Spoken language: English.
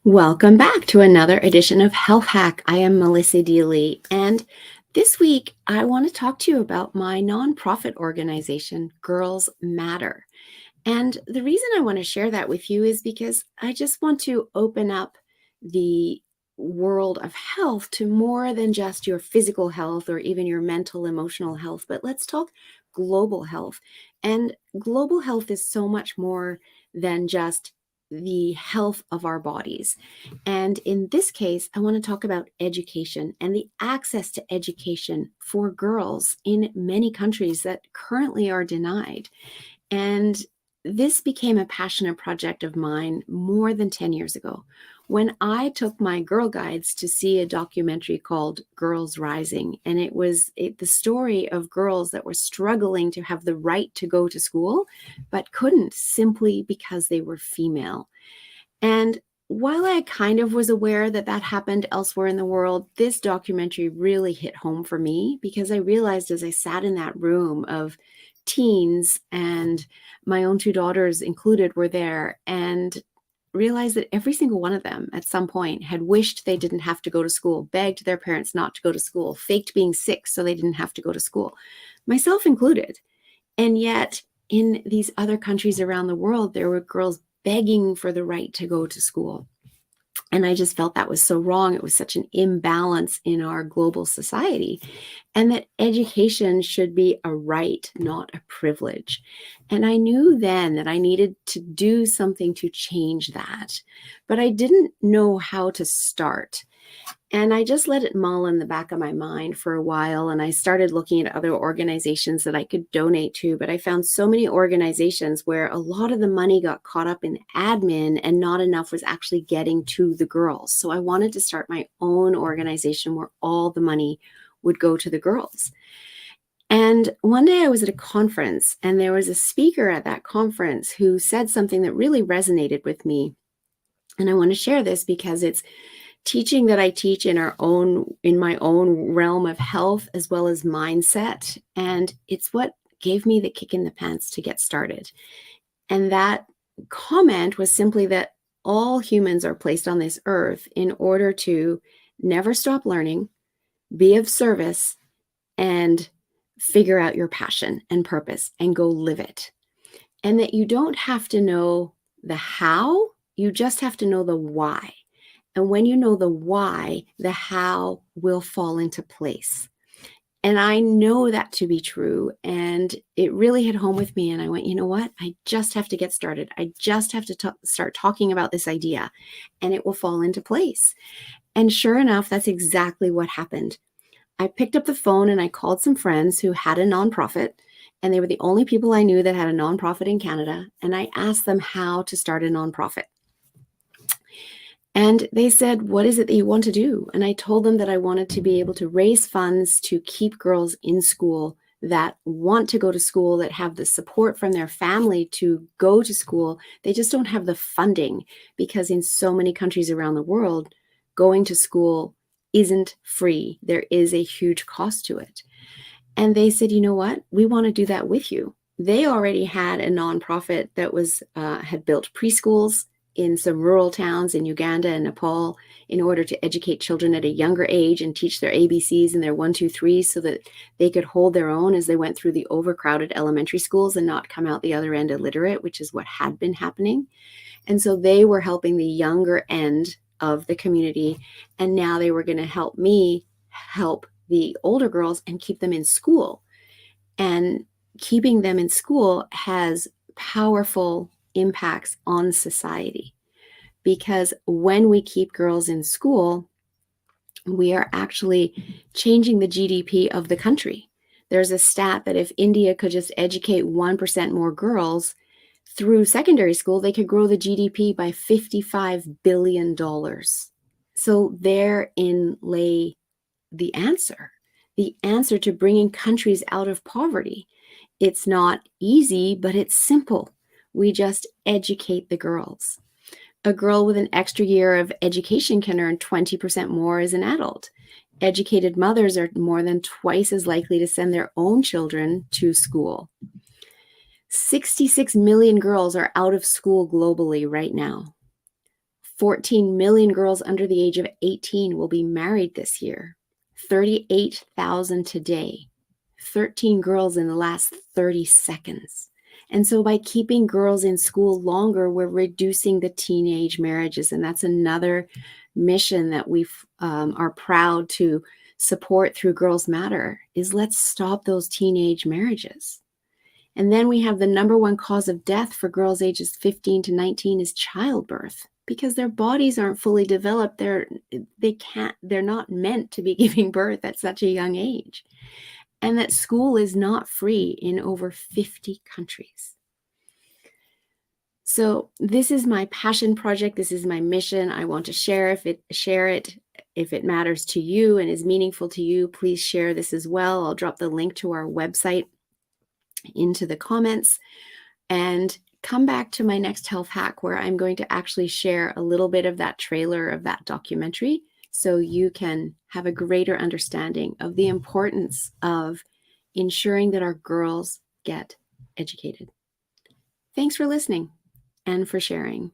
Welcome back to another edition of Health Hack. I am Melissa Deely, and this week I want to talk to you about my nonprofit organization, Girls Matter. And the reason I want to share that with you is because I just want to open up the world of health to more than just your physical health or even your mental, emotional health, but let's talk global health. And global health is so much more than just the health of our bodies. And in this case, I want to talk about education and the access to education for girls in many countries that currently are denied. And this became a passionate project of mine more than 10 years ago when I took my girl guides to see a documentary called Girls Rising. And it was the story of girls that were struggling to have the right to go to school, but couldn't simply because they were female. And while I kind of was aware that that happened elsewhere in the world, this documentary really hit home for me because I realized as I sat in that room of teens and my own two daughters included were there and realized that every single one of them at some point had wished they didn't have to go to school, begged their parents not to go to school, faked being sick so they didn't have to go to school, myself included. And yet, in these other countries around the world, there were girls begging for the right to go to school. And I just felt that was so wrong. It was such an imbalance in our global society, and that education should be a right, not a privilege. And I knew then that I needed to do something to change that, but I didn't know how to start. And I just let it mull in the back of my mind for a while. And I started looking at other organizations that I could donate to. But I found so many organizations where a lot of the money got caught up in admin and not enough was actually getting to the girls. So I wanted to start my own organization where all the money would go to the girls. And one day I was at a conference and there was a speaker at that conference who said something that really resonated with me. And I want to share this because it's teaching that I teach in my own realm of health as well as mindset. And it's what gave me the kick in the pants to get started. And that comment was simply that all humans are placed on this earth in order to never stop learning, be of service, and figure out your passion and purpose and go live it. And that you don't have to know the how, you just have to know the why. And when you know the why, the how will fall into place. And I know that to be true. And it really hit home with me. And I went, you know what? I just have to get started. I just have to start talking about this idea and it will fall into place. And sure enough, that's exactly what happened. I picked up the phone and I called some friends who had a nonprofit. And they were the only people I knew that had a nonprofit in Canada. And I asked them how to start a nonprofit. And they said, what is it that you want to do? And I told them that I wanted to be able to raise funds to keep girls in school that want to go to school, that have the support from their family to go to school. They just don't have the funding because in so many countries around the world, going to school isn't free. There is a huge cost to it. And they said, you know what? We want to do that with you. They already had a nonprofit that had built preschools in some rural towns in Uganda and Nepal in order to educate children at a younger age and teach their ABCs and their 1, 2, 3 so that they could hold their own as they went through the overcrowded elementary schools and not come out the other end illiterate, which is what had been happening. And so they were helping the younger end of the community. And now they were going to help me help the older girls and keep them in school. And keeping them in school has powerful impacts on society, because when we keep girls in school, we are actually changing the GDP of the country. There's a stat that if India could just educate 1% more girls through secondary school, they could grow the GDP by $55 billion. So therein lay the answer to bringing countries out of poverty. It's not easy, but it's simple. We just educate the girls. A girl with an extra year of education can earn 20% more as an adult. Educated mothers are more than twice as likely to send their own children to school. 66 million girls are out of school globally right now. 14 million girls under the age of 18 will be married this year. 38,000 today. 13 girls in the last 30 seconds. And so by keeping girls in school longer, we're reducing the teenage marriages. And that's another mission that we are proud to support through Girls Matter, is let's stop those teenage marriages. And then we have the number one cause of death for girls ages 15 to 19 is childbirth, because their bodies aren't fully developed. They're not meant to be giving birth at such a young age. And that school is not free in over 50 countries. So this is my passion project. This is my mission. I want to share it. If it matters to you and is meaningful to you, please share this as well. I'll drop the link to our website into the comments, and come back to my next health hack where I'm going to actually share a little bit of that trailer of that documentary, so you can have a greater understanding of the importance of ensuring that our girls get educated. Thanks for listening and for sharing.